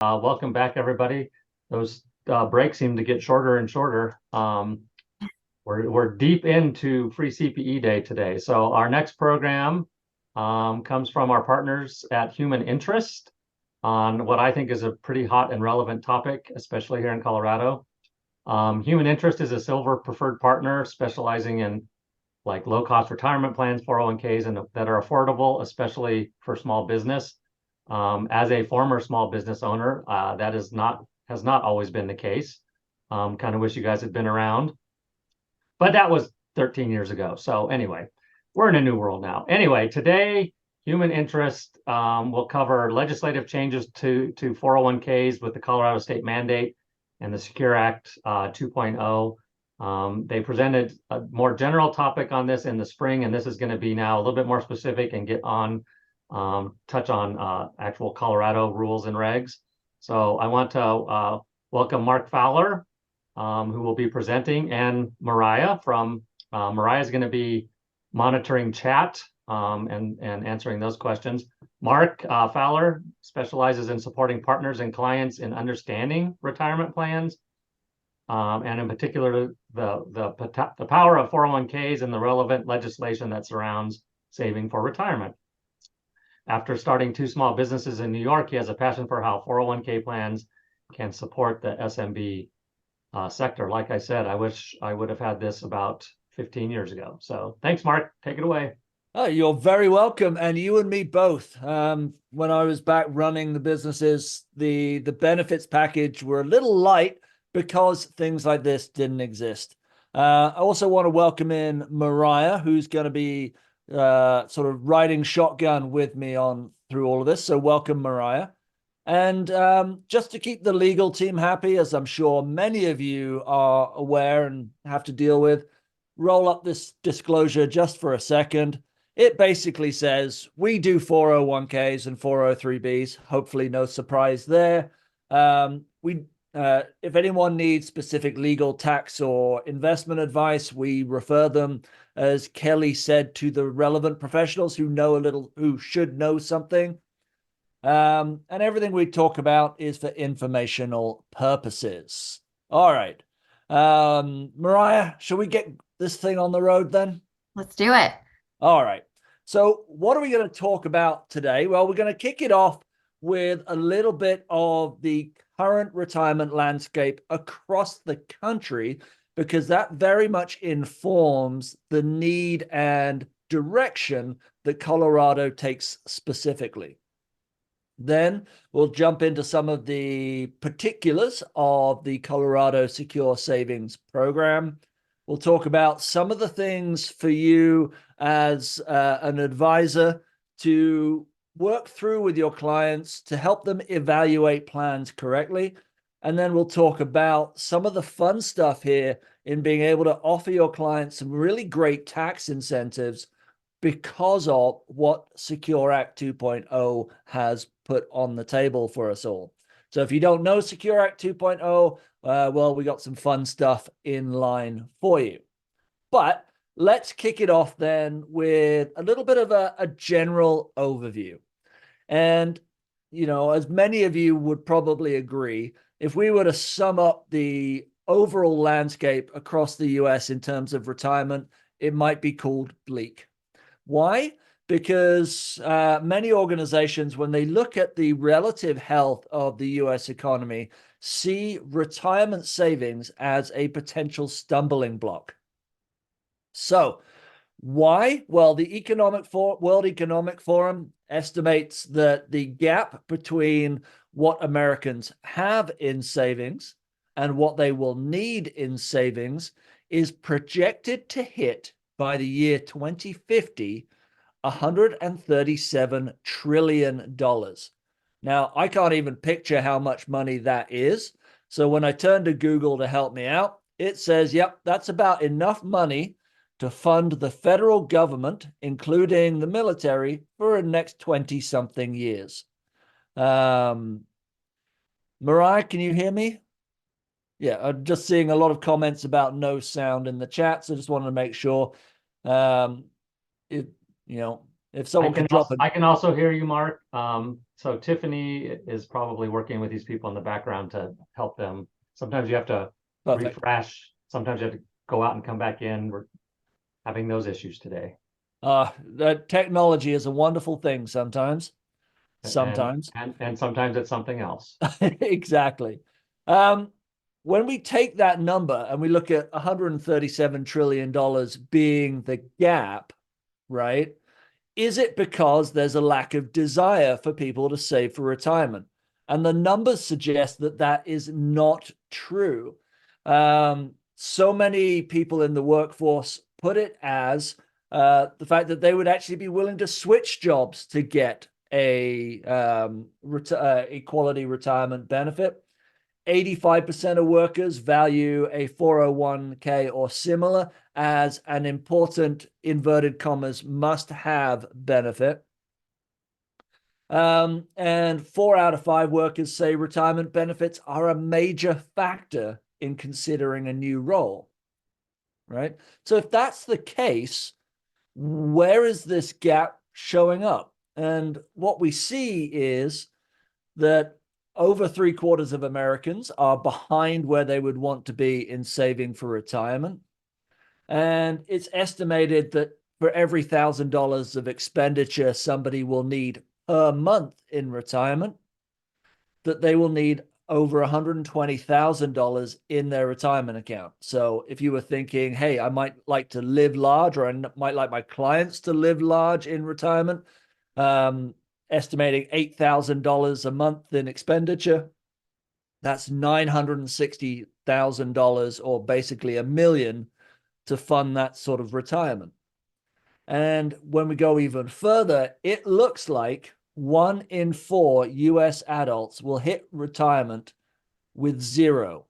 Welcome back, everybody. Those breaks seem to get shorter and shorter. We're deep into Free CPE Day today. So our next program comes from our partners at Human Interest on what I think is a pretty hot and relevant topic, especially here in Colorado. Human Interest is a silver preferred partner specializing in like low-cost retirement plans, 401ks, and that are affordable, especially for small business. As a former small business owner, that has not always been the case. Kind of wish you guys had been around, but that was 13 years ago. So anyway, we're in a new world now. Anyway, today, Human Interest will cover legislative changes to 401ks with the Colorado state mandate and the Secure Act 2.0. They presented a more general topic on this in the spring, and this is going to be now a little bit more specific and touch on actual Colorado rules and regs. So I want to welcome Mark Fowler, who will be presenting, and Mariah Mariah is going to be monitoring chat and answering those questions. Mark Fowler specializes in supporting partners and clients in understanding retirement plans, and in particular the power of 401ks and the relevant legislation that surrounds saving for retirement. After starting 2 small businesses in New York, he has a passion for how 401k plans can support the SMB sector. Like I said, I wish I would have had this about 15 years ago. So thanks, Mark. Take it away. Oh, you're very welcome. And you and me both. When I was back running the businesses, the benefits package were a little light because things like this didn't exist. I also want to welcome in Mariah, who's going to be sort of riding shotgun with me on through all of this. So welcome, Mariah. And just to keep the legal team happy, as I'm sure many of you are aware and have to deal with, roll up this disclosure just for a second. It basically says we do 401ks and 403bs. Hopefully no surprise there. If anyone needs specific legal, tax, or investment advice, we refer them, as Kelly said, to the relevant professionals who should know something. And everything we talk about is for informational purposes. All right. Mariah, shall we get this thing on the road then? Let's do it. All right. So what are we going to talk about today? Well, we're going to kick it off with a little bit of the current retirement landscape across the country, because that very much informs the need and direction that Colorado takes specifically. Then we'll jump into some of the particulars of the Colorado Secure Savings Program. We'll talk about some of the things for you as an advisor to work through with your clients to help them evaluate plans correctly. And then we'll talk about some of the fun stuff here in being able to offer your clients some really great tax incentives because of what Secure Act 2.0 has put on the table for us all. So if you don't know Secure Act 2.0, well, we got some fun stuff in line for you. But let's kick it off then with a little bit of a general overview. And, you know, as many of you would probably agree, if we were to sum up the overall landscape across the US in terms of retirement, it might be called bleak. Why? Because many organizations, when they look at the relative health of the US economy, see retirement savings as a potential stumbling block. So why? Well, the World Economic Forum estimates that the gap between what Americans have in savings and what they will need in savings is projected to hit by the year 2050, $137 trillion. Now, I can't even picture how much money that is. So when I turn to Google to help me out, it says, yep, that's about enough money to fund the federal government, including the military, for the next 20-something years. Mariah, can you hear me? Yeah, I'm just seeing a lot of comments about no sound in the chat, so just wanted to make sure. If someone could I can also hear you, Mark. So Tiffany is probably working with these people in the background to help them. Sometimes you have to perfect. refresh. Sometimes you have to go out and come back in. We're having those issues today. That technology is a wonderful thing sometimes. And Sometimes. and sometimes it's something else. Exactly. Um, when we take that number and we look at $137 trillion being the gap, right? Is it because there's a lack of desire for people to save for retirement? And the numbers suggest that that is not true. So many people in the workforce put it as the fact that they would actually be willing to switch jobs to get a equality retirement benefit. 85% of workers value a 401k or similar as an important, inverted commas, must have benefit. And 4 out of 5 workers say retirement benefits are a major factor in considering a new role, right? So if that's the case, where is this gap showing up? And what we see is that over 3/4 of Americans are behind where they would want to be in saving for retirement. And it's estimated that for every $1,000 of expenditure somebody will need per month in retirement, that they will need over $120,000 in their retirement account. So if you were thinking, hey, I might like to live large, or I might like my clients to live large in retirement, estimating $8,000 a month in expenditure, that's $960,000 or basically $1 million to fund that sort of retirement. And when we go even further, it looks like 1 in 4 US adults will hit retirement with zero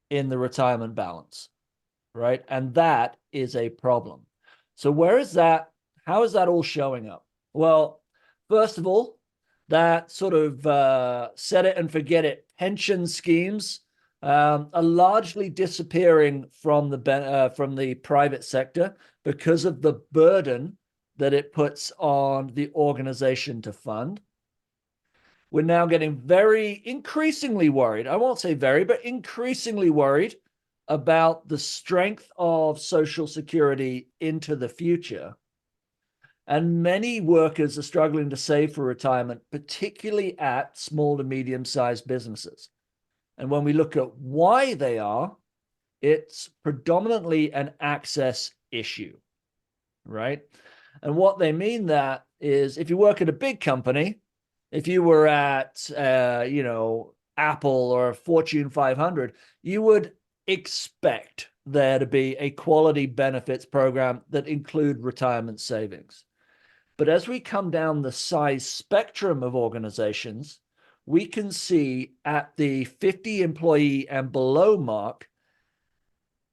in the retirement balance, right? And that is a problem. So where is that? How is that all showing up? Well, first of all, that sort of set it and forget it pension schemes are largely disappearing from the private sector because of the burden that it puts on the organization to fund. We're now getting increasingly worried. I won't say very, but increasingly worried about the strength of Social Security into the future. And many workers are struggling to save for retirement, particularly at small to medium-sized businesses. And when we look at why they are, it's predominantly an access issue, right? And what they mean that is if you work at a big company, if you were at, Apple or Fortune 500, you would expect there to be a quality benefits program that include retirement savings. But as we come down the size spectrum of organizations, we can see at the 50 employee and below mark,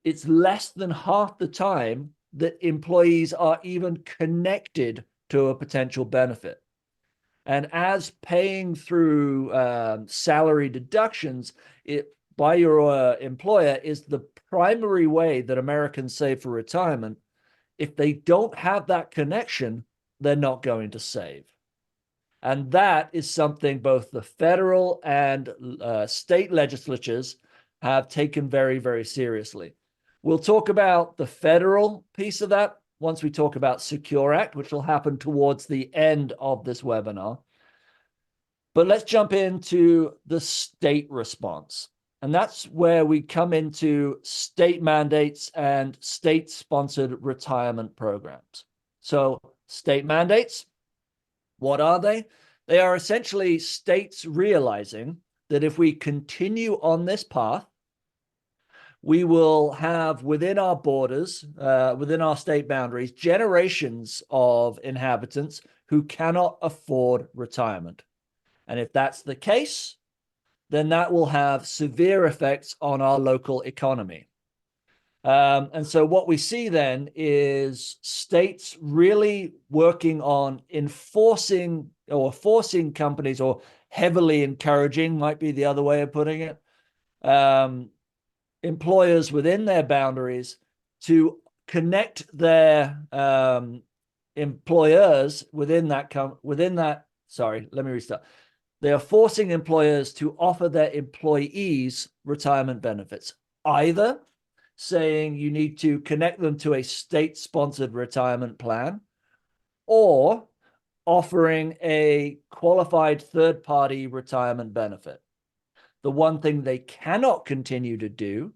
it's less than half the time that employees are even connected to a potential benefit. And as paying through salary deductions by your employer is the primary way that Americans save for retirement, if they don't have that connection, they're not going to save. And that is something both the federal and state legislatures have taken very, very seriously. We'll talk about the federal piece of that once we talk about Secure Act, which will happen towards the end of this webinar. But let's jump into the state response. And that's where we come into state mandates and state-sponsored retirement programs. So state mandates, what are they? They are essentially states realizing that if we continue on this path, we will have within our borders, within our state boundaries, generations of inhabitants who cannot afford retirement. And if that's the case, then that will have severe effects on our local economy. And so what we see then is states really working on enforcing or forcing companies, or heavily encouraging, might be the other way of putting it, employers within their boundaries to connect their employers within that, sorry, let me restart. They are forcing employers to offer their employees retirement benefits, either saying you need to connect them to a state-sponsored retirement plan, or offering a qualified third-party retirement benefit. The one thing they cannot continue to do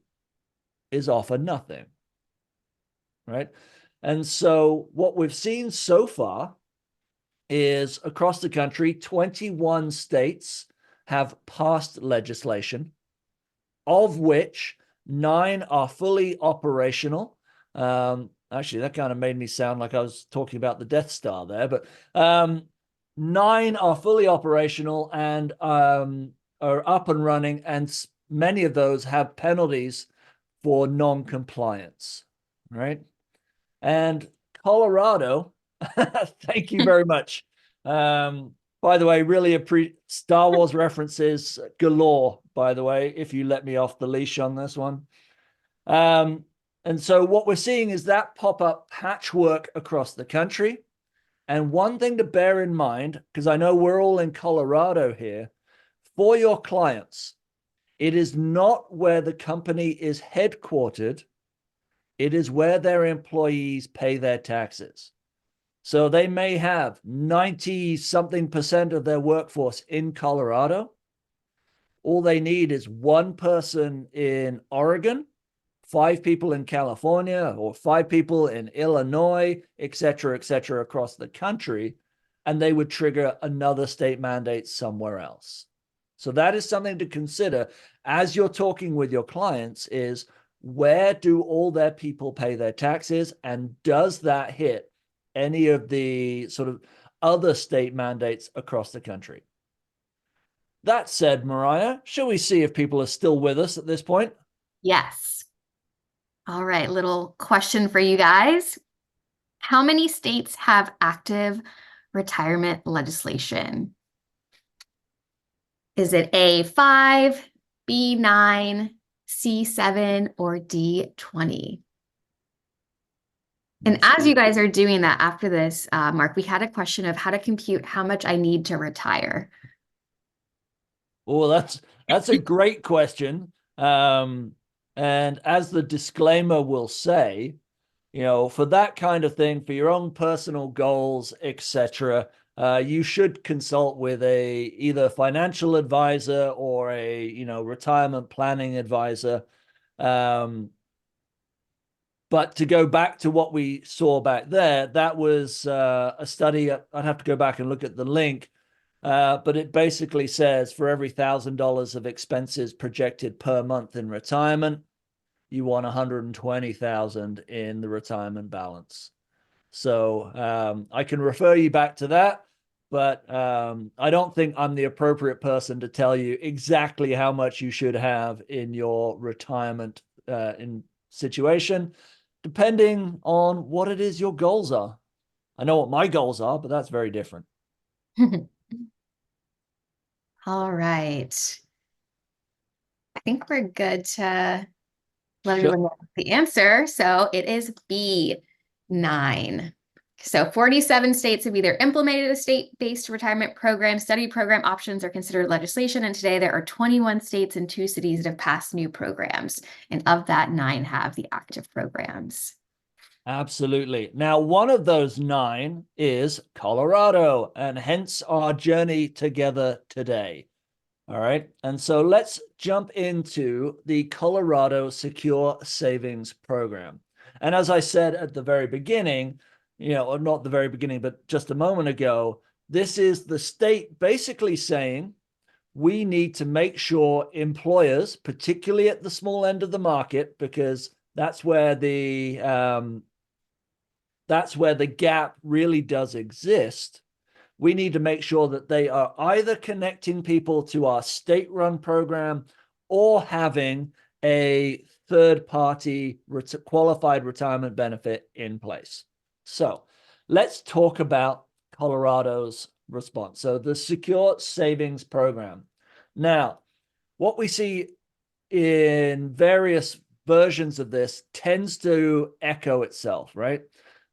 is offer nothing, right? And so what we've seen so far is across the country, 21 states have passed legislation, of which 9 are fully operational. Actually, that kind of made me sound like I was talking about the Death Star there, but 9 are fully operational and are up and running, and many of those have penalties for non-compliance, right? And Colorado, thank you very much. By the way, really appreciate Star Wars references galore, by the way, if you let me off the leash on this one. And so what we're seeing is that pop up patchwork across the country. And one thing to bear in mind, because I know we're all in Colorado here, for your clients, it is not where the company is headquartered. It is where their employees pay their taxes. So they may have 90-something% of their workforce in Colorado. All they need is one person in Oregon, 5 people in California, or 5 people in Illinois, et cetera, across the country, and they would trigger another state mandate somewhere else. So that is something to consider as you're talking with your clients, is where do all their people pay their taxes, and does that hit any of the sort of other state mandates across the country? That said, Mariah, shall we see if people are still with us at this point? Yes. All right, little question for you guys. How many states have active retirement legislation? Is it A5, B9, C7, or D20? And as you guys are doing that after this, Mark, we had a question of how to compute how much I need to retire. Oh, that's a great question. And as the disclaimer will say, for that kind of thing, for your own personal goals, etc., you should consult with either financial advisor or a retirement planning advisor. But to go back to what we saw back there, that was a study. I'd have to go back and look at the link. But it basically says for every $1,000 of expenses projected per month in retirement, you want 120,000 in the retirement balance. So I can refer you back to that, but I don't think I'm the appropriate person to tell you exactly how much you should have in your retirement in situation, depending on what it is your goals are. I know what my goals are, but that's very different. All right. I think we're good to let Sure. everyone know the answer. So it is B9. So 47 states have either implemented a state-based retirement program, study program options are considered legislation, and today there are 21 states and 2 cities that have passed new programs. And of that, 9 have the active programs. Absolutely. Now, one of those 9 is Colorado, and hence our journey together today. All right. And so let's jump into the Colorado Secure Savings Program. And as I said at the very beginning, or not the very beginning, but just a moment ago, this is the state basically saying we need to make sure employers, particularly at the small end of the market, because that's where the gap really does exist. We need to make sure that they are either connecting people to our state-run program or having a third-party qualified retirement benefit in place. So let's talk about Colorado's response. So the Secure Savings Program. Now, what we see in various versions of this tends to echo itself, right?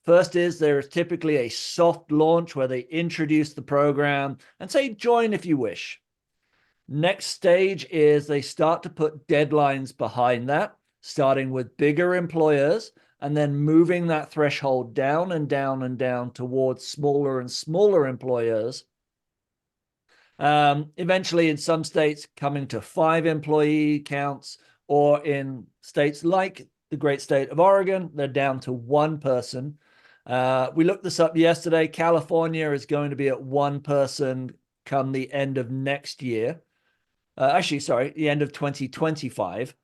First is there is typically a soft launch where they introduce the program and say, join if you wish. Next stage is they start to put deadlines behind that, starting with bigger employers and then moving that threshold down and down and down towards smaller and smaller employers. Eventually, in some states, coming to 5 employee counts, or in states like the great state of Oregon, they're down to 1 person. We looked this up yesterday. California is going to be at 1 person come the end of next year. The end of 2025.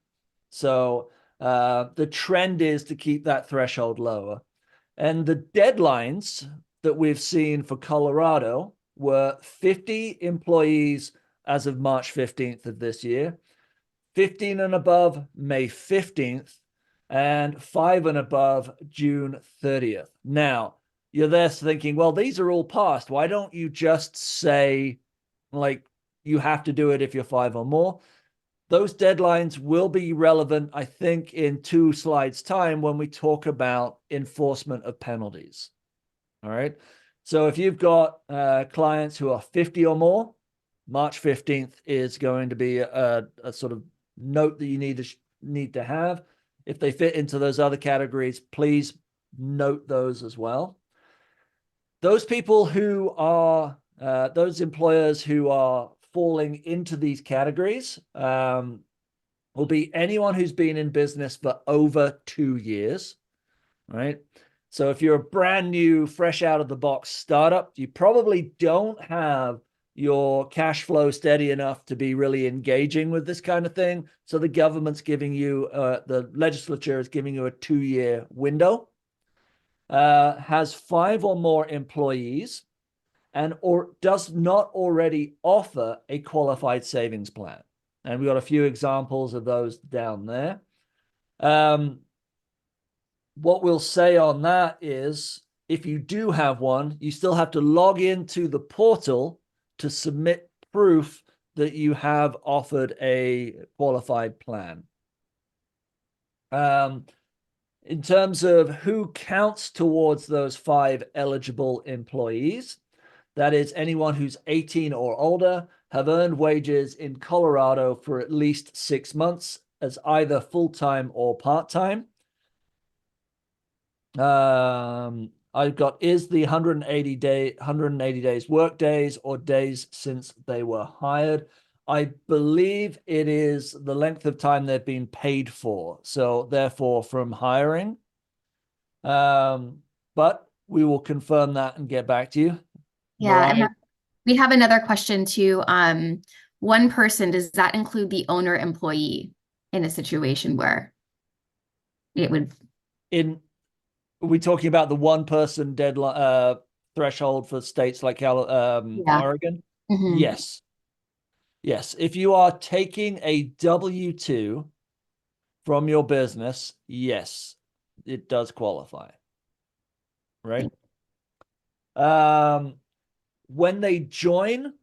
So the trend is to keep that threshold lower. And the deadlines that we've seen for Colorado were 50 employees as of March 15th of this year, 15 and above May 15th, and 5 and above June 30th. Now, you're there thinking, well, these are all passed. Why don't you just say, like, you have to do it if you're 5 or more? Those deadlines will be relevant, I think, in 2 slides' time when we talk about enforcement of penalties. All right. So if you've got clients who are 50 or more, March 15th is going to be a sort of note that you need to have. If they fit into those other categories, please note those as well. Those people who are, those employers who are falling into these categories will be anyone who's been in business for over 2 years, right? So if you're a brand new, fresh out of the box startup, you probably don't have your cash flow steady enough to be really engaging with this kind of thing. So the government's giving you, the legislature is giving you a 2-year window. Has 5 or more employees and or does not already offer a qualified savings plan. And we've got a few examples of those down there. What we'll say on that is, if you do have one, you still have to log into the portal to submit proof that you have offered a qualified plan. In terms of who counts towards those 5 eligible employees, that is anyone who's 18 or older, have earned wages in Colorado for at least 6 months as either full-time or part-time. I've got is the 180 days work days or days since they were hired. I believe it is the length of time they've been paid for, so therefore from hiring. But we will confirm that and get back to you. Yeah, Mariah? and we have another question too. 1 person, does that include the owner employee in a situation where it would? Are we talking about the 1 person deadline threshold for states like Oregon? Mhm. Yes. Yes. If you are taking a W-2 from your business, yes, it does qualify. Right? When they join,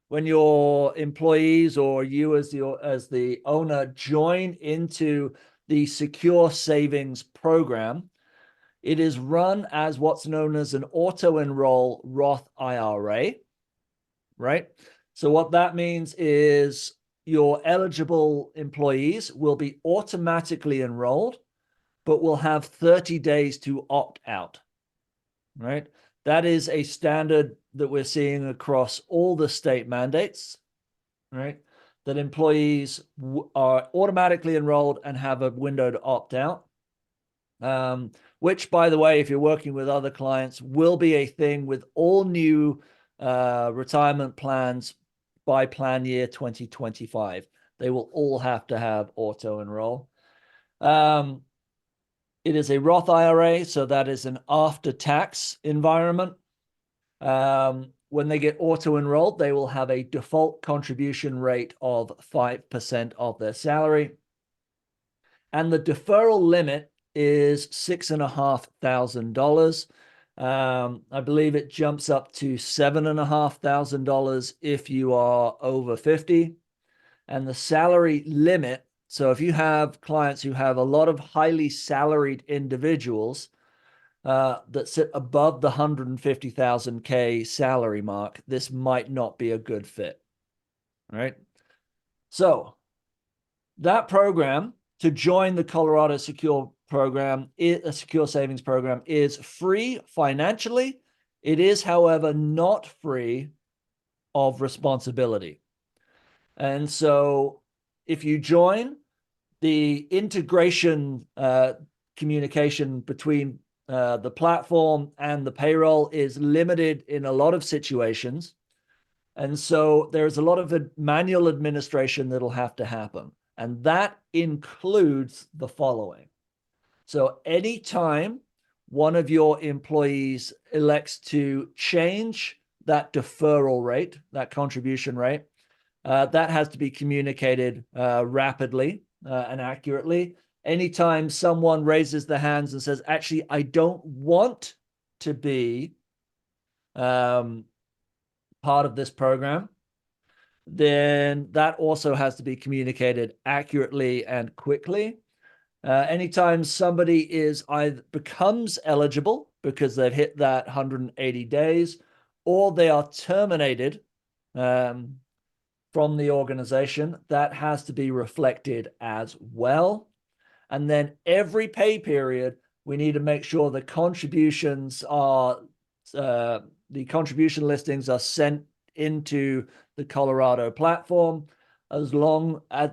when your employees or you as the owner join into the Secure Savings Program, it is run as what's known as an auto-enroll Roth IRA, right? So what that means is your eligible employees will be automatically enrolled, but will have 30 days to opt out, right? That is a standard that we're seeing across all the state mandates, right? That employees are automatically enrolled and have a window to opt out. Which, by the way, if you're working with other clients, will be a thing with all new retirement plans by plan year 2025. They will all have to have auto-enroll. It is a Roth IRA, so that is an after-tax environment. When they get auto-enrolled, they will have a default contribution rate of 5% of their salary. And the deferral limit is $6,500. I believe it jumps up to $7,500 if you are over 50. And the salary limit, so if you have clients who have a lot of highly salaried individuals, that sit above the 150,000K salary mark, this might not be a good fit. Right? So that program, to join the Colorado Secure program, a secure savings program, is free financially. It is, however, not free of responsibility. And so if you join, the integration communication between the platform and the payroll is limited in a lot of situations. And so there's a lot of manual administration that'll have to happen. And that includes the following. So anytime one of your employees elects to change that deferral rate, that contribution rate, that has to be communicated rapidly and accurately. Anytime someone raises their hands and says, actually, I don't want to be part of this program, then that also has to be communicated accurately and quickly. Anytime somebody becomes eligible because they've hit that 180 days, or they are terminated from the organization, that has to be reflected as well. And then every pay period, we need to make sure the contributions are, the contribution listings are sent into the Colorado platform as long as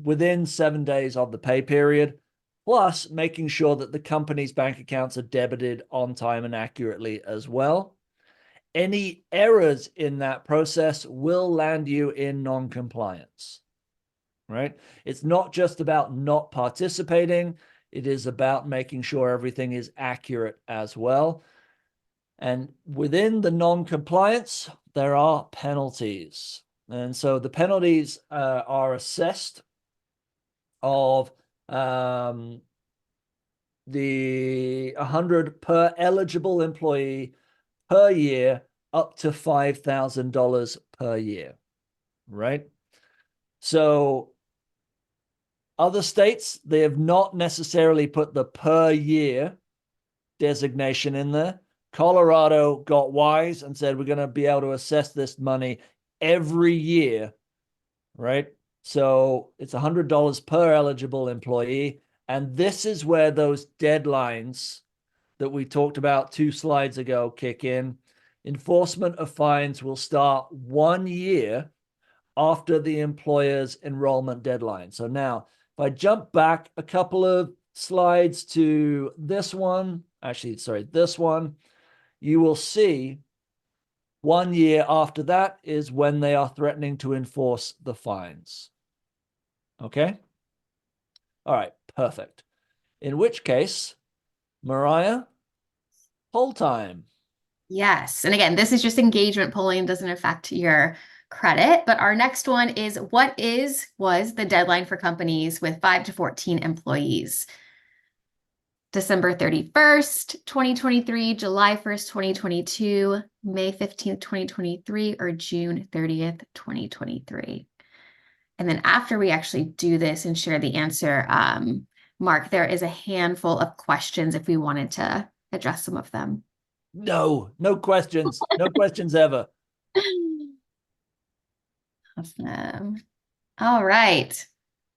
within 7 days of the pay period, plus making sure that the company's bank accounts are debited on time and accurately as well. Any errors in that process will land you in non-compliance, right? It's not just about not participating. It is about making sure everything is accurate as well. And within the non-compliance, there are penalties. And so the penalties are assessed of the 100 per eligible employee per year, up to $5,000 per year, right? So other states, they have not necessarily put the per year designation in there. Colorado got wise and said, we're going to be able to assess this money every year, right? So it's $100 per eligible employee. And this is where those deadlines that we talked about 2 slides ago kick in. Enforcement of fines will start 1 year after the employer's enrollment deadline. So now, if I jump back a couple of slides to this one, this one, you will see 1 year after that is when they are threatening to enforce the fines. Okay? All right, perfect. In which case, Mariah, poll time. Yes. And again, this is just engagement polling, doesn't affect your credit. But our next one is was the deadline for companies with 5 to 14 employees? December 31st, 2023, July 1st, 2022, May 15th, 2023, or June 30th, 2023. And then after we actually do this and share the answer, Mark, there is a handful of questions if we wanted to address some of them. No questions. No questions ever. Awesome. All right.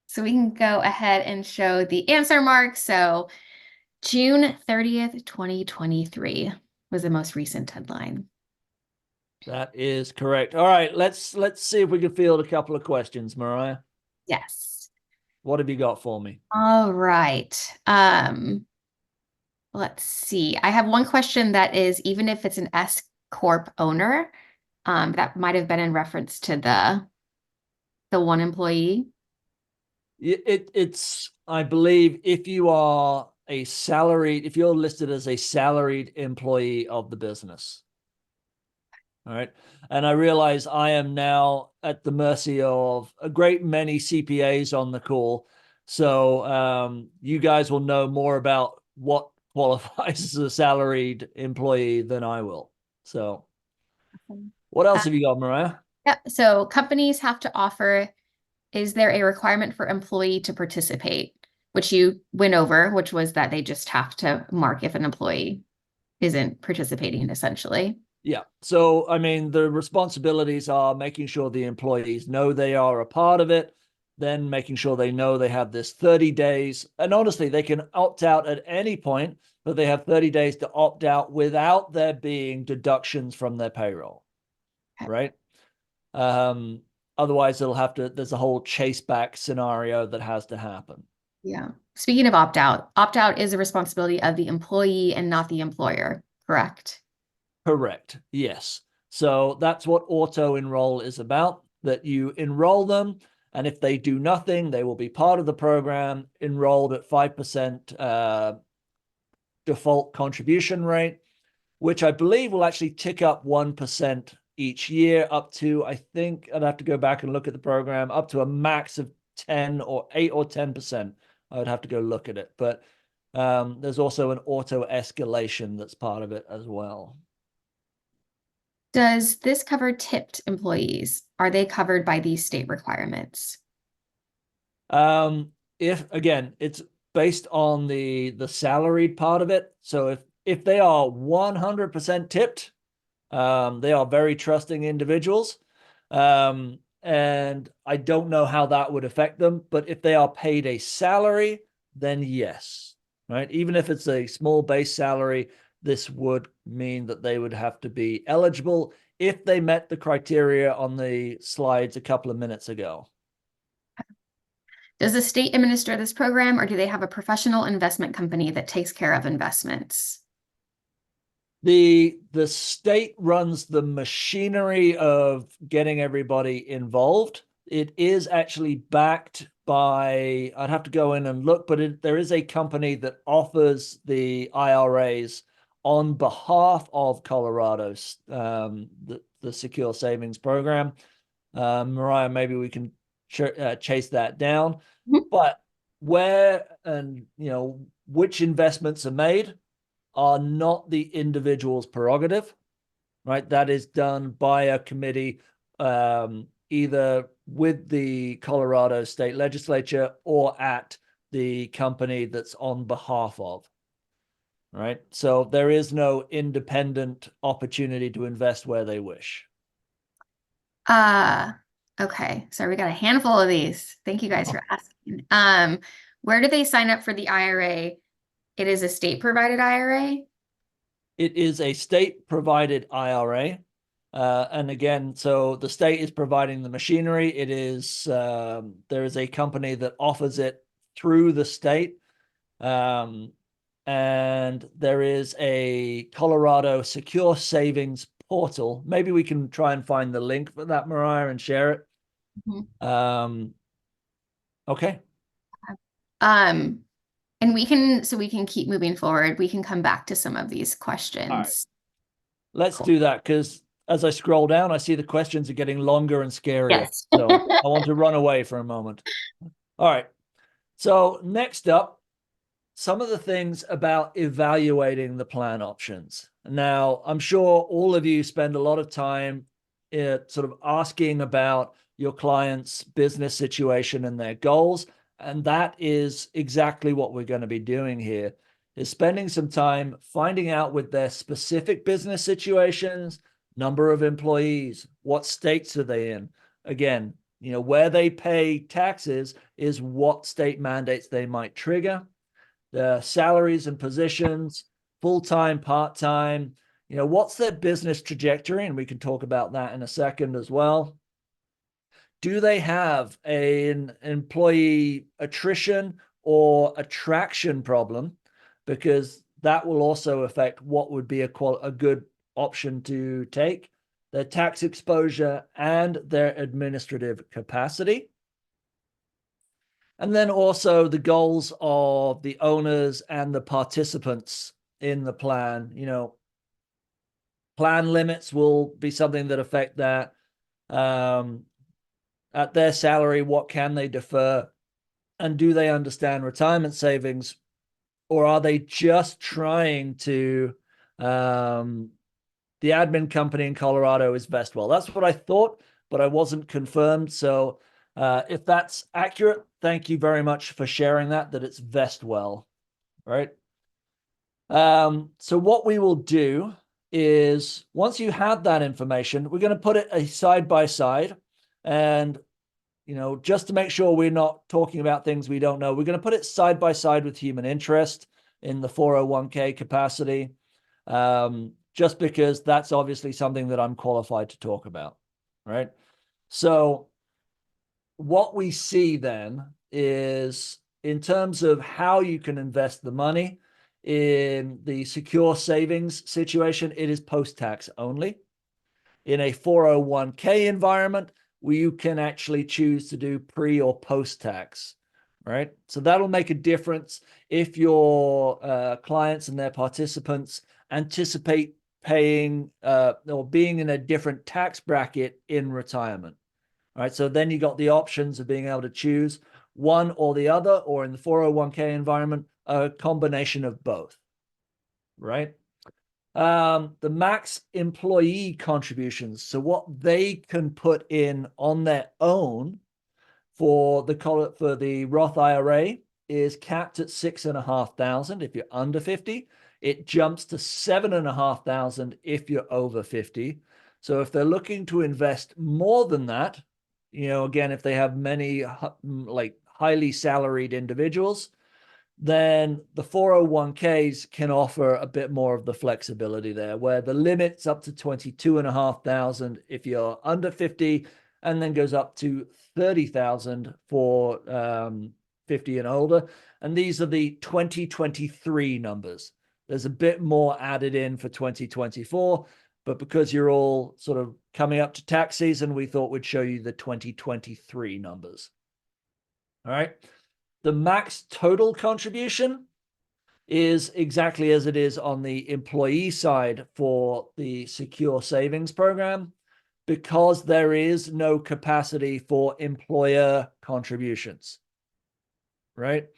So we can go ahead and show the answer, Mark. So June 30th, 2023 was the most recent deadline. That is correct. All right, let's see if we can field a couple of questions, Mariah. Yes. What have you got for me? All right. Let's see. I have one question that is, even if it's an S Corp owner, that might have been in reference to the one employee. It's, I believe, if you are if you're listed as a salaried employee of the business. All right. And I realize I am now at the mercy of a great many CPAs on the call. So you guys will know more about what qualifies as a salaried employee than I will. So what else have you got, Mariah? Yeah. So companies have to offer, is there a requirement for employee to participate? Which you went over, which was that they just have to mark if an employee isn't participating essentially. Yeah. So, I mean, the responsibilities are making sure the employees know they are a part of it, then making sure they know they have this 30 days. And honestly, they can opt out at any point, but they have 30 days to opt out without there being deductions from their payroll. Okay. Right. Otherwise, there's a whole chase back scenario that has to happen. Yeah. Speaking of opt out is a responsibility of the employee and not the employer, correct? Correct. Yes. So that's what auto enroll is about, that you enroll them. And if they do nothing, they will be part of the program, enrolled at 5% default contribution rate, which I believe will actually tick up 1% each year up to, I think I'd have to go back and look at the program, up to a max of 10 or 8 or 10%. I would have to go look at it. But there's also an auto escalation that's part of it as well. Does this cover tipped employees? Are they covered by these state requirements? If again, it's based on the salaried part of it. So if they are 100% tipped, they are very trusting individuals. And I don't know how that would affect them, but if they are paid a salary, then yes, right? Even if it's a small base salary, this would mean that they would have to be eligible if they met the criteria on the slides a couple of minutes ago. Does the state administer this program, or do they have a professional investment company that takes care of investments? The state runs the machinery of getting everybody involved. It is actually backed by, I'd have to go in and look, but there is a company that offers the IRAs on behalf of Colorado's, the Secure Savings Program. Mariah, maybe we can chase that down. But where and which investments are made are not the individual's prerogative, right? That is done by a committee, either with the Colorado state legislature or at the company that's on behalf of, right? So there is no independent opportunity to invest where they wish. Okay. So we got a handful of these. Thank you guys for asking. Where do they sign up for the IRA? It is a state provided IRA? It is a state provided IRA. And again, so the state is providing the machinery. It is, there is a company that offers it through the state. And there is a Colorado Secure Savings portal. Maybe we can try and find the link for that, Mariah, and share it. Mm-hmm. Okay. And we can keep moving forward. We can come back to some of these questions. All right. Let's do that, because as I scroll down, I see the questions are getting longer and scarier. Yes. So I want to run away for a moment. All right. So next up, some of the things about evaluating the plan options. Now, I'm sure all of you spend a lot of time sort of asking about your client's business situation and their goals. And that is exactly what we're going to be doing here, is spending some time finding out with their specific business situations, number of employees, what states are they in? Again, where they pay taxes is what state mandates they might trigger. The salaries and positions, full-time, part-time, what's their business trajectory? And we can talk about that in a second as well. Do they have an employee attrition or attraction problem? Because that will also affect what would be a good option to take. Their tax exposure and their administrative capacity. And then also the goals of the owners and the participants in the plan. Plan limits will be something that affect that. At their salary, what can they defer? And do they understand retirement savings? Or are they just trying to, the admin company in Colorado is Vestwell. That's what I thought, but I wasn't confirmed. So if that's accurate, thank you very much for sharing that it's Vestwell, right? So what we will do is once you have that information, we're going to put it a side by side, and just to make sure we're not talking about things we don't know, we're going to put it side by side with human interest in the 401k capacity, just because that's obviously something that I'm qualified to talk about, right? So what we see then is, in terms of how you can invest the money in the secure savings situation, it is post-tax only. In a 401k environment, where you can actually choose to do pre or post-tax, right? So that'll make a difference if your clients and their participants anticipate paying or being in a different tax bracket in retirement. All right, so then you got the options of being able to choose one or the other, or in the 401k environment, a combination of both, right? The max employee contributions, so what they can put in on their own for the Roth IRA is capped at 6,500 if you're under 50. It jumps to 7,500 if you're over 50. So if they're looking to invest more than that, again, if they have many like highly salaried individuals, then the 401ks can offer a bit more of the flexibility there, where the limit's up to 22,500 if you're under 50, and then goes up to 30,000 for 50 and older. And these are the 2023 numbers. There's a bit more added in for 2024, but because you're all sort of coming up to tax season, we thought we'd show you the 2023 numbers. All right. The max total contribution is exactly as it is on the employee side for the secure savings program, because there is no capacity for employer contributions, right?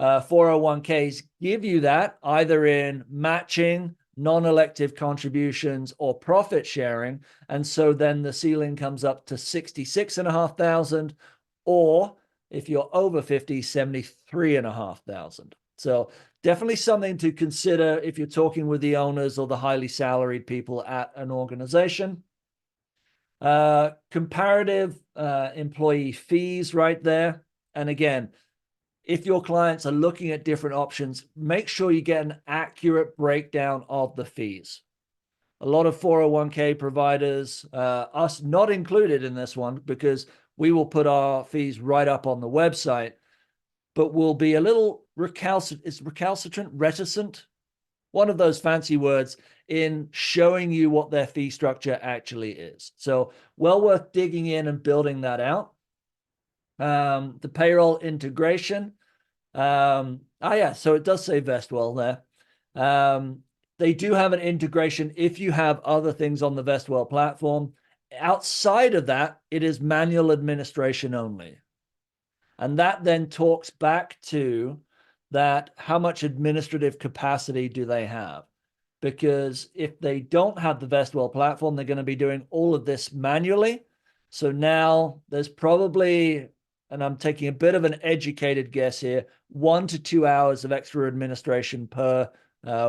401ks give you that either in matching, non-elective contributions, or profit sharing. And so then the ceiling comes up to 66,500, or if you're over 50, 73,500. So definitely something to consider if you're talking with the owners or the highly salaried people at an organization. Comparative employee fees right there. And again, if your clients are looking at different options, make sure you get an accurate breakdown of the fees. A lot of 401k providers, us not included in this one, because we will put our fees right up on the website, but will be a little reticent, one of those fancy words, in showing you what their fee structure actually is. So well worth digging in and building that out. The payroll integration. So it does say Vestwell there. They do have an integration if you have other things on the Vestwell platform. Outside of that, it is manual administration only. And that then talks back to that, how much administrative capacity do they have? Because if they don't have the Vestwell platform, they're going to be doing all of this manually. So now there's probably, and I'm taking a bit of an educated guess here, 1 to 2 hours of extra administration per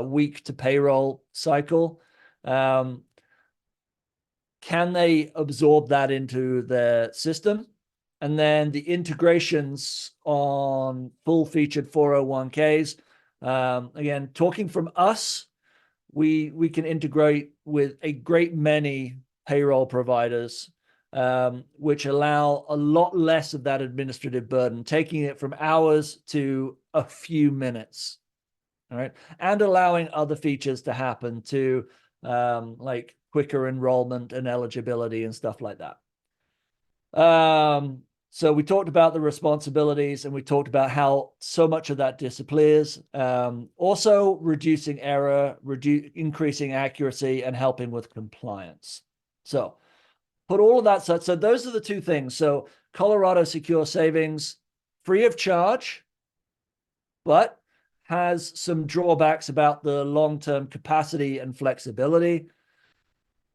week to payroll cycle. Can they absorb that into their system? And then the integrations on full-featured 401ks. Again, talking from us, we can integrate with a great many payroll providers, which allow a lot less of that administrative burden, taking it from hours to a few minutes. All right. And allowing other features to happen too, like quicker enrollment and eligibility and stuff like that. So we talked about the responsibilities, and we talked about how so much of that disappears. Also reducing error, increasing accuracy, and helping with compliance. So put all of that. So those are the two things. So Colorado Secure Savings, free of charge, but has some drawbacks about the long-term capacity and flexibility.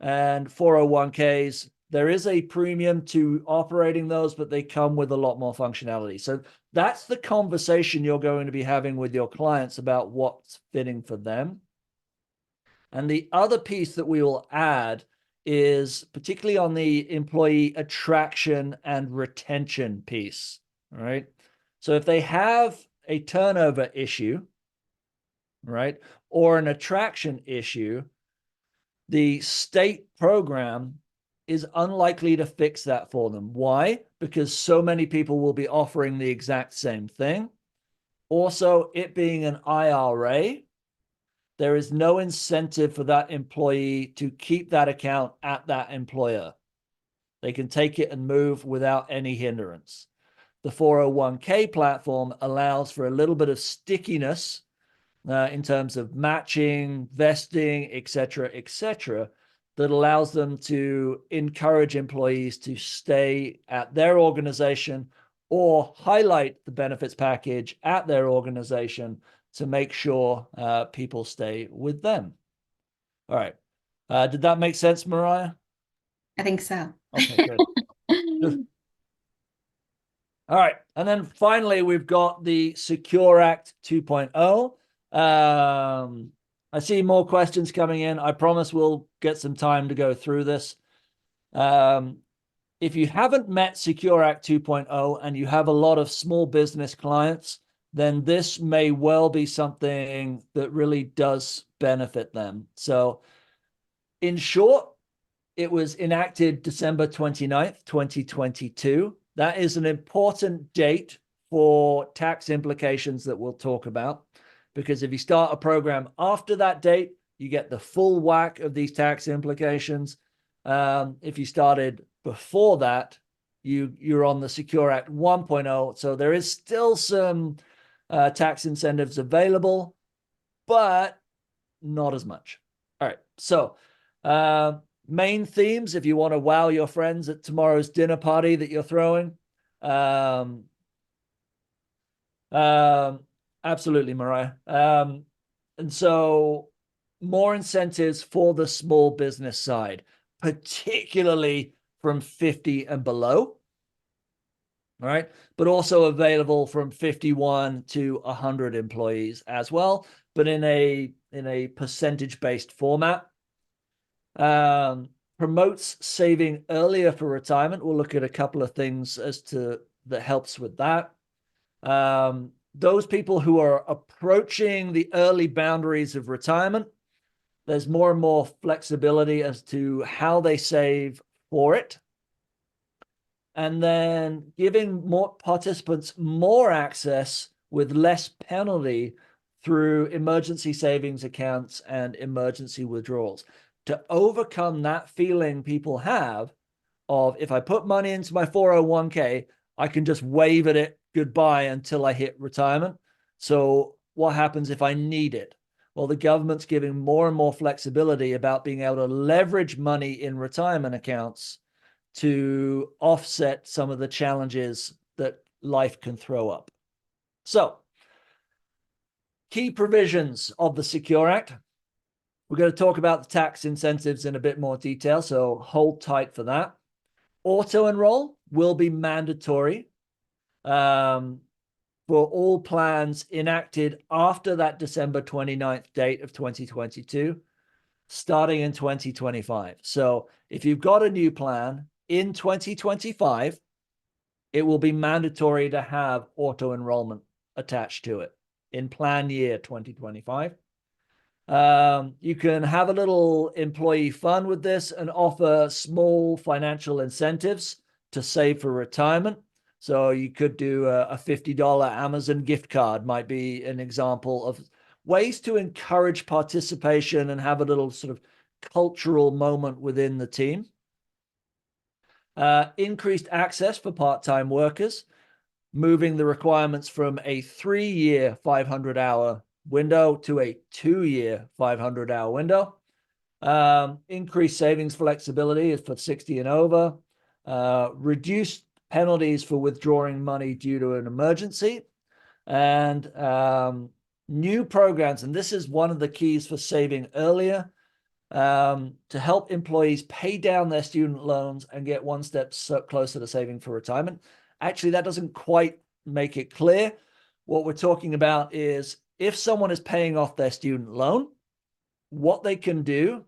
And 401ks, There is a premium to operating those, but they come with a lot more functionality. So that's the conversation you're going to be having with your clients about what's fitting for them. And the other piece that we will add is particularly on the employee attraction and retention piece, right? So if they have a turnover issue, right, or an attraction issue, the state program is unlikely to fix that for them. Why? Because so many people will be offering the exact same thing. Also, it being an IRA, there is no incentive for that employee to keep that account at that employer. They can take it and move without any hindrance. The 401k platform allows for a little bit of stickiness in terms of matching, vesting, et cetera, that allows them to encourage employees to stay at their organization or highlight the benefits package at their organization to make sure people stay with them. All right. Did that make sense, Mariah? I think so. Okay, good. All right. And then finally, we've got the Secure Act 2.0. I see more questions coming in. I promise we'll get some time to go through this. If you haven't met Secure Act 2.0 and you have a lot of small business clients, then this may well be something that really does benefit them. So in short, it was enacted December 29th, 2022. That is an important date for tax implications that we'll talk about, because if you start a program after that date, you get the full whack of these tax implications. If you started before that, you're on the Secure Act 1.0. So there is still some tax incentives available, but not as much. All right. So main themes, if you want to wow your friends at tomorrow's dinner party that you're throwing. Absolutely, Mariah. And so more incentives for the small business side, particularly from 50 and below. All right. But also available from 51 to 100 employees as well, but in a percentage-based format. Promotes saving earlier for retirement. We'll look at a couple of things as to that helps with that. Those people who are approaching the early boundaries of retirement, there's more and more flexibility as to how they save for it. And then giving more participants more access with less penalty through emergency savings accounts and emergency withdrawals, to overcome that feeling people have of, if I put money into my 401k, I can just wave at it goodbye until I hit retirement. So what happens if I need it? Well, the government's giving more and more flexibility about being able to leverage money in retirement accounts to offset some of the challenges that life can throw up. So, key provisions of the Secure Act. We're going to talk about the tax incentives in a bit more detail, so hold tight for that. Auto-enroll will be mandatory for all plans enacted after that December 29th date of 2022, starting in 2025. So if you've got a new plan in 2025, it will be mandatory to have auto-enrollment attached to it in plan year 2025. You can have a little employee fun with this and offer small financial incentives to save for retirement. So you could do a $50 Amazon gift card, might be an example of ways to encourage participation and have a little sort of cultural moment within the team. Increased access for part-time workers, moving the requirements from a 3-year 500-hour window to a 2-year 500-hour window. Increased savings flexibility is for 60 and over. Reduced penalties for withdrawing money due to an emergency. And new programs, and this is one of the keys for saving earlier. to help employees pay down their student loans and get one step closer to saving for retirement. Actually, that doesn't quite make it clear. What we're talking about is if someone is paying off their student loan, what they can do,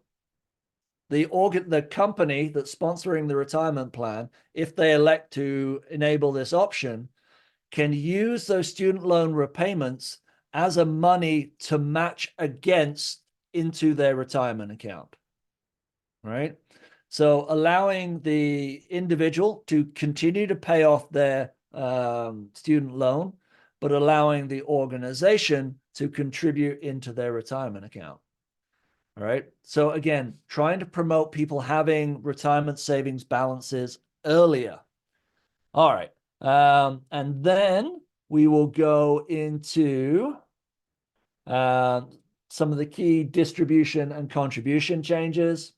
the company that's sponsoring the retirement plan, if they elect to enable this option, can use those student loan repayments as a money to match against into their retirement account, right? So allowing the individual to continue to pay off their student loan, but allowing the organization to contribute into their retirement account. All right. So again, trying to promote people having retirement savings balances earlier. All right. And then we will go into some of the key distribution and contribution changes.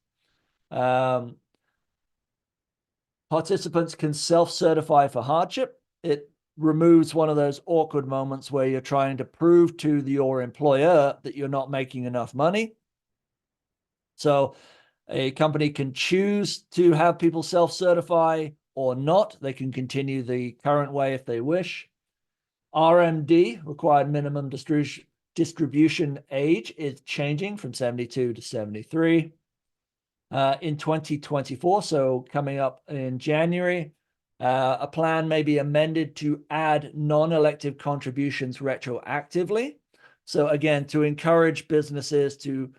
Participants can self-certify for hardship. It removes one of those awkward moments where you're trying to prove to your employer that you're not making enough money. So a company can choose to have people self-certify or not. They can continue the current way if they wish. RMD, required minimum distribution age, is changing from 72 to 73. In 2024, so coming up in January, a plan may be amended to add non-elective contributions retroactively. So again, to encourage businesses to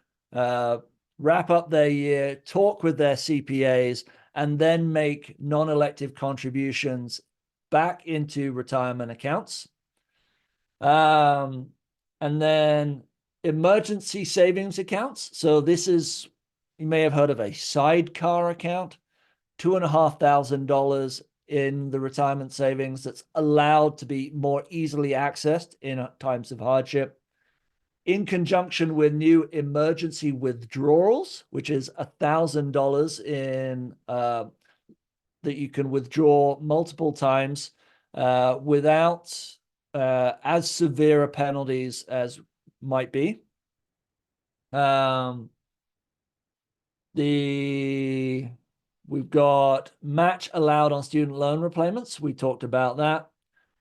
wrap up their year, talk with their CPAs, and then make non-elective contributions back into retirement accounts. And then emergency savings accounts. So this is, you may have heard of a sidecar account, $2,500 in the retirement savings that's allowed to be more easily accessed in times of hardship. In conjunction with new emergency withdrawals, which is $1,000 in that you can withdraw multiple times without as severe penalties as might be. We've got match allowed on student loan repayments. We talked about that.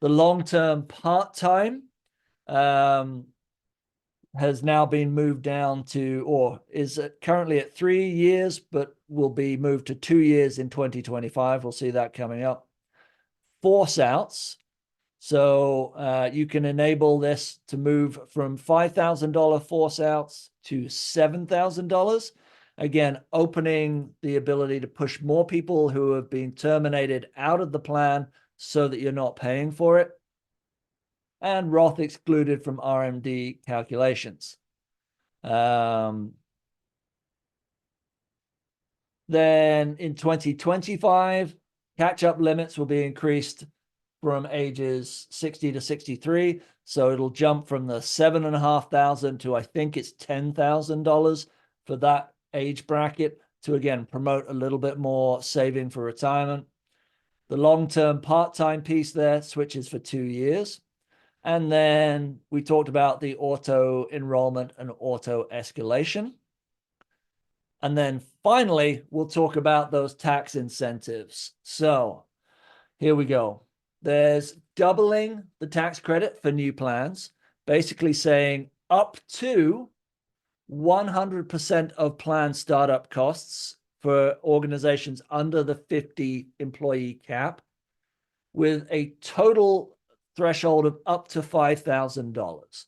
The long-term part-time has now been moved down to, or is currently at 3 years, but will be moved to 2 years in 2025. We'll see that coming up. Force outs. So you can enable this to move from $5,000 force outs to $7,000. Again, opening the ability to push more people who have been terminated out of the plan so that you're not paying for it. And Roth excluded from RMD calculations. Then in 2025, catch-up limits will be increased from ages 60 to 63. So it'll jump from the $7,500 to I think it's $10,000 for that age bracket to, again, promote a little bit more saving for retirement. The long-term part-time piece there switches for 2 years. And then we talked about the auto enrollment and auto escalation. And then finally, we'll talk about those tax incentives. So here we go. There's doubling the tax credit for new plans, basically saying up to 100% of plan startup costs for organizations under the 50 employee cap, with a total threshold of up to $5,000,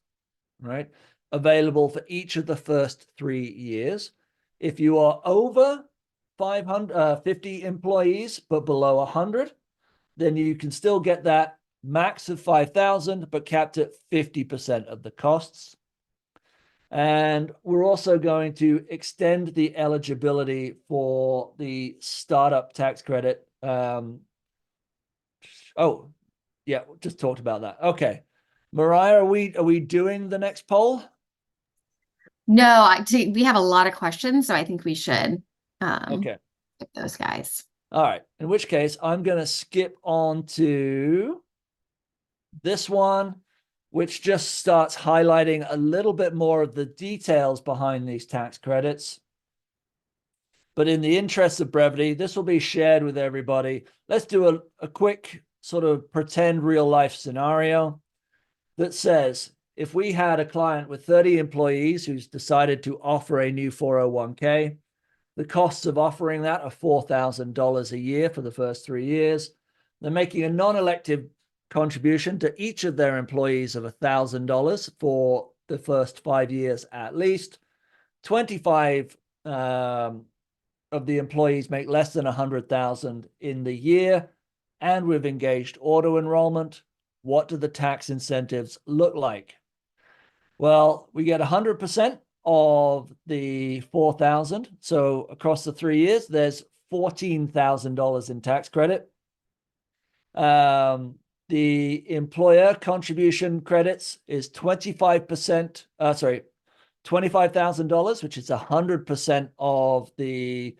right? Available for each of the first 3 years. If you are over 50 employees, but below 100, then you can still get that max of 5,000, but capped at 50% of the costs. And we're also going to extend the eligibility for the startup tax credit. Oh, yeah, just talked about that. Okay. Mariah, are we doing the next poll? No, we have a lot of questions, so I think we should Okay. pick those guys. All right. In which case, I'm going to skip on to this one, which just starts highlighting a little bit more of the details behind these tax credits. But in the interest of brevity, this will be shared with everybody. Let's do a quick sort of pretend real life scenario that says, if we had a client with 30 employees who's decided to offer a new 401k, the costs of offering that are $4,000 a year for the first 3 years. They're making a non-elective contribution to each of their employees of $1,000 for the first 5 years at least. 25 of the employees make less than 100,000 in the year, and we've engaged auto enrollment. What do the tax incentives look like? Well, we get 100% of the 4,000. So across the 3 years, there's $14,000 in tax credit. The employer contribution credits is 25%, $25,000, which is 100% of the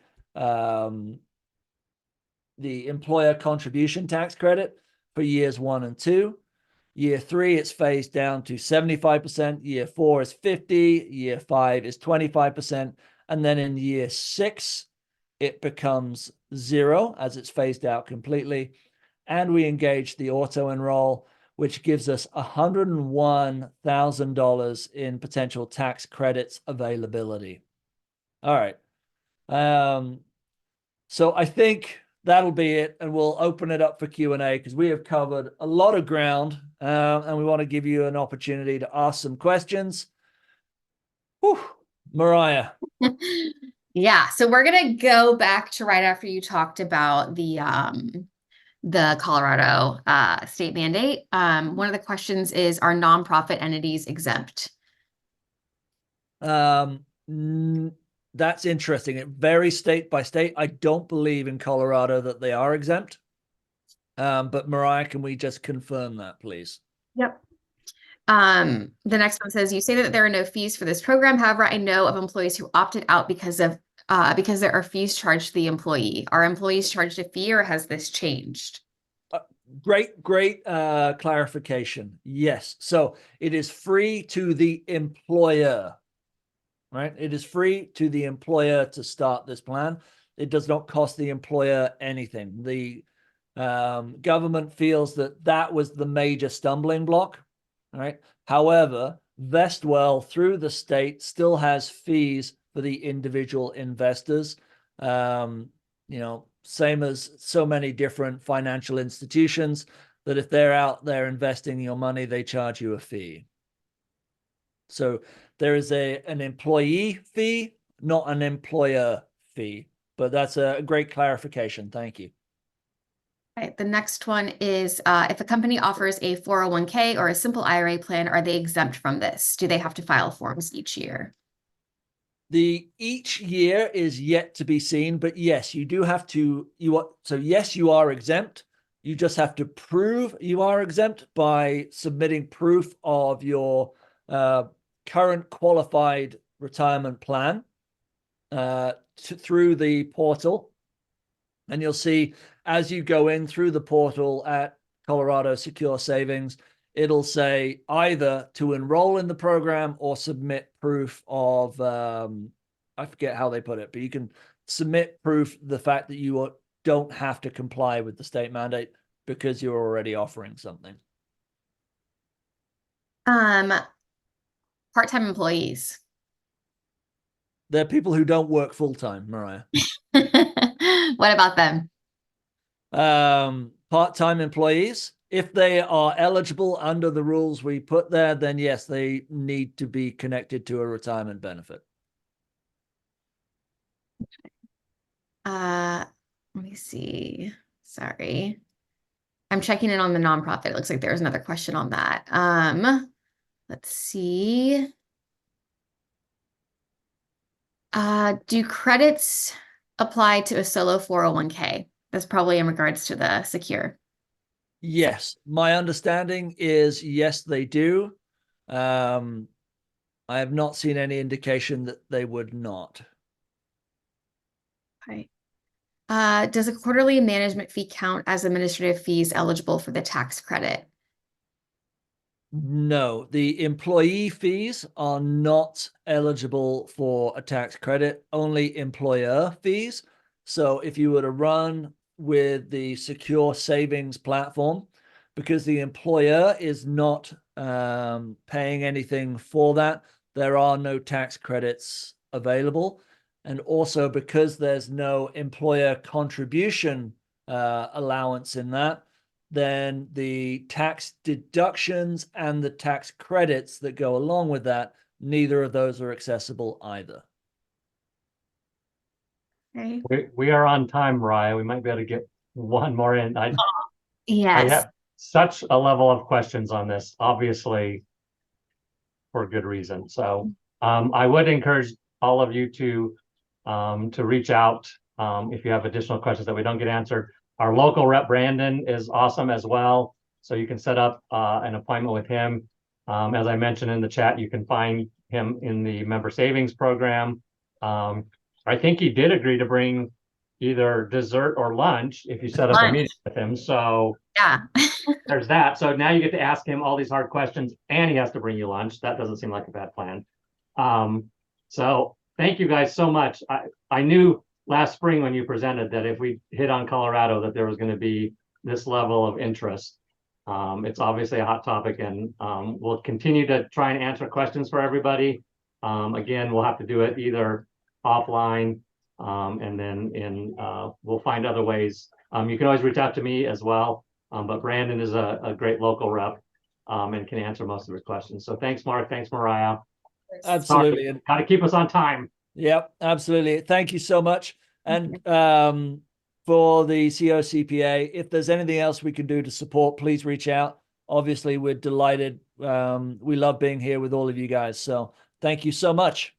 employer contribution tax credit for years 1 and 2. Year 3, it's phased down to 75%. Year 4 is 50%. Year 5 is 25%. And then in year 6, it becomes 0 as it's phased out completely. And we engage the auto enroll, which gives us $101,000 in potential tax credits availability. All right. So I think that'll be it, and we'll open it up for Q&A because we have covered a lot of ground, and we want to give you an opportunity to ask some questions. Whew. Mariah. Yeah, so we're gonna go back to right after you talked about the Colorado state mandate. One of the questions is, are nonprofit entities exempt? That's interesting. It varies state by state. I don't believe in Colorado that they are exempt. But Mariah, can we just confirm that, please? Yep. The next one says, you say that there are no fees for this program. However, I know of employees who opted out because there are fees charged to the employee. Are employees charged a fee, or has this changed? Great clarification. Yes. So it is free to the employer, right? It is free to the employer to start this plan. It does not cost the employer anything. The government feels that that was the major stumbling block, right? However, Vestwell through the state still has fees for the individual investors. Same as so many different financial institutions, that if they're out there investing your money, they charge you a fee. So there is an employee fee, not an employer fee, but that's a great clarification. Thank you. Right. The next one is, if a company offers a 401k or a simple IRA plan, are they exempt from this? Do they have to file forms each year? Each year is yet to be seen, but yes, you do have to, yes, you are exempt. You just have to prove you are exempt by submitting proof of your current qualified retirement plan through the portal. And you'll see as you go in through the portal at Colorado Secure Savings, it'll say either to enroll in the program or submit proof of, I forget how they put it, but you can submit proof the fact that you don't have to comply with the state mandate because you're already offering something. Part-time employees. They're people who don't work full-time, Mariah. What about them? Part-time employees, if they are eligible under the rules we put there, then yes, they need to be connected to a retirement benefit. Let me see. Sorry. I'm checking in on the nonprofit. It looks like there's another question on that. Let's see. Do credits apply to a solo 401k? That's probably in regards to the secure. Yes, my understanding is yes, they do. I have not seen any indication that they would not. Okay. Does a quarterly management fee count as administrative fees eligible for the tax credit? No, the employee fees are not eligible for a tax credit, only employer fees. So if you were to run with the secure savings platform, because the employer is not paying anything for that, there are no tax credits available. And also because there's no employer contribution allowance in that, then the tax deductions and the tax credits that go along with that, neither of those are accessible either. Okay. We are on time, Mariah. We might be able to get one more in. I Yes. have such a level of questions on this, obviously, for good reason. So I would encourage all of you to reach out if you have additional questions that we don't get answered. Our local rep, Brandon, is awesome as well. So you can set up an appointment with him. As I mentioned in the chat, you can find him in the member savings program. I think he did agree to bring either dessert or lunch if you set up a meeting with him. So Yeah. there's that. So now you get to ask him all these hard questions and he has to bring you lunch. That doesn't seem like a bad plan. So thank you guys so much. I knew last spring when you presented that if we hit on Colorado, that there was going to be this level of interest. It's obviously a hot topic and we'll continue to try and answer questions for everybody. Again, we'll have to do it either offline and then we'll find other ways. You can always reach out to me as well. But Brandon is a great local rep and can answer most of your questions. So thanks, Mark. Thanks, Mariah. Absolutely. Got to keep us on time. Yep, absolutely. Thank you so much. And for the COCPA, if there's anything else we can do to support, please reach out. Obviously, we're delighted. We love being here with all of you guys. So thank you so much.